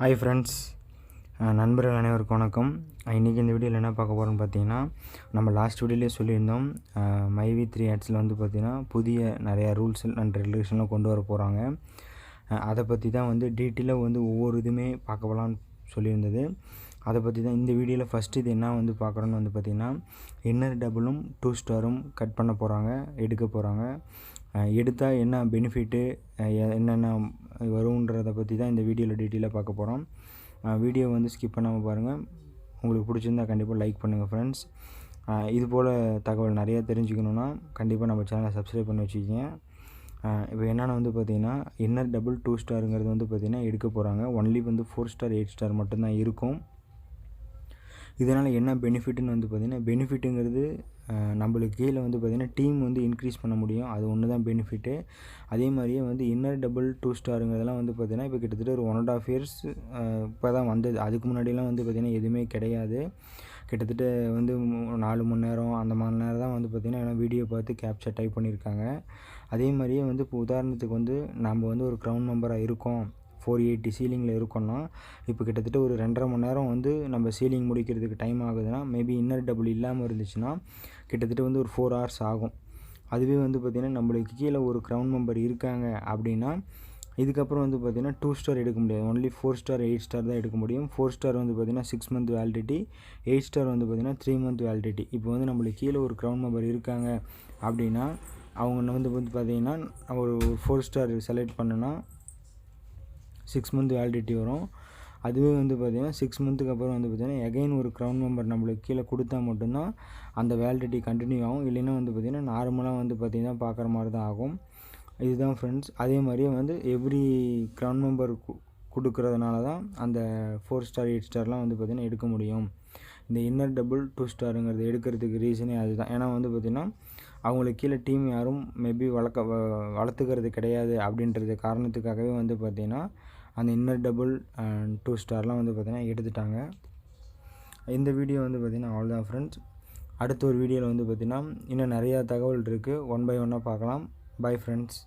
Hi friends, நண்பர்கள் அனைவருக்கும் வணக்கம். இன்றைக்கி இந்த வீடியோவில் என்ன பார்க்க போகிறோன்னு பார்த்தீங்கன்னா, நம்ம லாஸ்ட் வீடியோலேயே சொல்லியிருந்தோம். மைவி3 ஆட்ஸில் வந்து பார்த்திங்கன்னா புதிய நிறையா ரூல்ஸ் அண்ட் ரெகுலேஷன்லாம் கொண்டு வர போகிறாங்க. அதை பற்றி தான் வந்து டீட்டெயிலாக வந்து ஒவ்வொரு இதுவுமே பார்க்க போகலான்னு சொல்லியிருந்தது. அதை பற்றி தான் இந்த வீடியோவில் ஃபஸ்ட்டு இது என்ன வந்து பார்க்குறோன்னு வந்து பார்த்திங்கன்னா, இன்னர் டபுளும் 2 ஸ்டாரும் கட் பண்ண போகிறாங்க, எடுக்க போகிறாங்க. எடுத்தால் என்ன பெனிஃபிட்டு, என்னென்ன வருன்றதை பற்றி தான் இந்த வீடியோவில் டீட்டெயிலாக பார்க்க போகிறோம். வீடியோ வந்து ஸ்கிப் பண்ணாமல் பாருங்கள். உங்களுக்கு பிடிச்சிருந்தால் கண்டிப்பாக லைக் பண்ணுங்கள் ஃப்ரெண்ட்ஸ். இதுபோல் தகவல் நிறையா தெரிஞ்சுக்கணுன்னா கண்டிப்பாக நம்ம சேனலை சப்ஸ்கிரைப் பண்ணி வச்சுக்கிங்க. இப்போ என்னென்னா வந்து பார்த்திங்கன்னா, இன்னர் டபுள் 2 ஸ்டாருங்கிறது வந்து பார்த்திங்கன்னா எடுக்க போகிறாங்க. ஒன்லி வந்து 4 ஸ்டார் 8 ஸ்டார் மட்டும்தான் இருக்கும். இதனால் என்ன பெனிஃபிட்டுன்னு வந்து பார்த்திங்கன்னா, பெனிஃபிட்டுங்கிறது நம்மளுக்கு கீழே வந்து பார்த்திங்கன்னா டீம் வந்து இன்க்ரீஸ் பண்ண முடியும். அது ஒன்று தான் பெனிஃபிட்டு. அதே மாதிரியே வந்து இன்னர் டபுள் 2 ஸ்டாருங்கிறதெல்லாம் வந்து பார்த்திங்கன்னா இப்போ கிட்டத்தட்ட ஒரு 1.5 இயர்ஸ் இப்போ தான் வந்தது. அதுக்கு முன்னாடிலாம் வந்து பார்த்திங்கன்னா எதுவுமே கிடையாது. கிட்டத்தட்ட வந்து 4 மணி நேரம் அந்த மணி நேரம் தான் வந்து பார்த்திங்கன்னா எல்லாம் வீடியோ பார்த்து கேப்சர் டைப் பண்ணியிருக்காங்க. அதே மாதிரியே வந்து இப்போ உதாரணத்துக்கு வந்து நம்ம வந்து ஒரு க்ரௌன் மெம்பராக இருக்கோம், 480 சீலிங்கில் இருக்கோன்னா, இப்போ கிட்டத்தட்ட ஒரு 2.5 மணி நேரம் வந்து நம்ம சீலிங் முடிக்கிறதுக்கு டைம் ஆகுதுன்னா, மேபி இன்னர் டபுள் இல்லாமல் இருந்துச்சுன்னா கிட்டத்தட்ட வந்து ஒரு 4 ஹவர்ஸ் ஆகும். அதுவே வந்து பார்த்திங்கன்னா நம்மளுக்கு கீழே ஒரு க்ரௌன் மெம்பர் இருக்காங்க அப்படின்னா, இதுக்கப்புறம் வந்து பார்த்திங்கன்னா 2 ஸ்டார் எடுக்க முடியாது. ஒன்லி 4 ஸ்டார் 8 ஸ்டார் தான் எடுக்க முடியும். 4 ஸ்டார் வந்து பார்த்திங்கன்னா 6 மந்த் வேலிடிட்டி, 8 ஸ்டார் வந்து பார்த்திங்கன்னா 3 மந்த் வேலிடிட்டி. இப்போ வந்து நம்மளுக்கு கீழே ஒரு க்ரௌன் மெம்பர் இருக்காங்க அப்படின்னா, அவங்க வந்து பார்த்திங்கன்னா ஒரு 4 ஸ்டார் செலக்ட் பண்ணுன்னா 6 மந்த் வேலிடிட்டி வரும். அதுவே வந்து பார்த்திங்கன்னா 6 மந்த்துக்கு அப்புறம் வந்து பார்த்திங்கன்னா எகைன் ஒரு க்ரௌன் மெம்பர் நம்மளுக்கு கீழே கொடுத்தா மட்டும்தான் அந்த வேலிடிட்டி கண்டினியூ ஆகும். இல்லைன்னா வந்து பார்த்திங்கன்னா நார்மலாக வந்து பார்த்திங்கன்னா பார்க்குற மாதிரி தான் ஆகும். இதுதான் ஃப்ரெண்ட்ஸ். அதே மாதிரியே வந்து எவ்ரி க்ரௌன் மெம்பர் கொடுக்குறதுனால தான் அந்த 4 ஸ்டார் 8 ஸ்டார்லாம் வந்து பார்த்திங்கன்னா எடுக்க முடியும். இந்த இன்னர் டபுள் 2 ஸ்டாருங்கிறது எடுக்கிறதுக்கு ரீசனே அதுதான். ஏன்னா வந்து பார்த்திங்கன்னா அவங்களுக்கு கீழே டீம் யாரும் மேபி வளர்த்துக்கிறது கிடையாது அப்படின்றது காரணத்துக்காகவே வந்து பார்த்திங்கன்னா அந்த இன்னர் டபுள் 2 ஸ்டார்லாம் வந்து பார்த்திங்கன்னா எடுத்துட்டாங்க. இந்த வீடியோ வந்து பார்த்திங்கன்னா அவ்வளோதான் ஃப்ரெண்ட்ஸ். அடுத்த ஒரு வீடியோவில் வந்து பார்த்திங்கன்னா இன்னும் நிறையா தகவல் இருக்குது. ஒன் பை ஒன்னாக பார்க்கலாம். Bye friends.